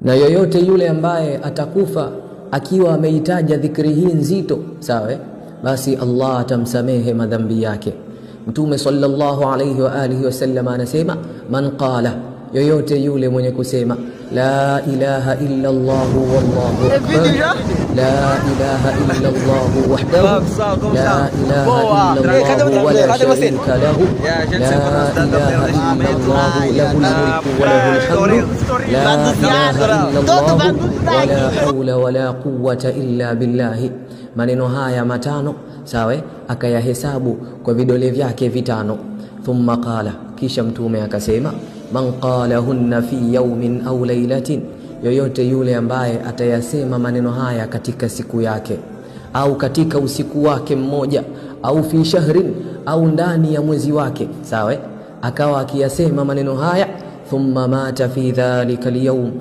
Na yoyote yule ambaye atakufa akiwa ameitaja dhikri hii nzito, sawa, basi Allah atamsamehe madhambi yake. Mtume sallallahu alayhi wa alihi wasallam anasema, man qala, yoyote yule mwenye kusema la ilaha illa Allah wallahu akbar, la ilaha illa Allah wahdahu, la ilaha illa Allah wa la sharika lahu, la ilaha illa Allah lahul mulku wa lahul hamdu, la ilaha illa Allah wa la hawla wa la quwwata illa billah. Maneno haya matano, sawa, akayahesabu kwa vidole vyake vitano. Thumma qala, kisha mtume akasema, man qalahunna fi yawmin aw laylatin, yoyote yule ambaye atayasema maneno haya katika siku yake au katika usiku wake mmoja, au fi shahrin, au ndani ya mwezi wake, sawa, akawa akiyasema maneno haya, thumma mata fi dhalika al-yawm,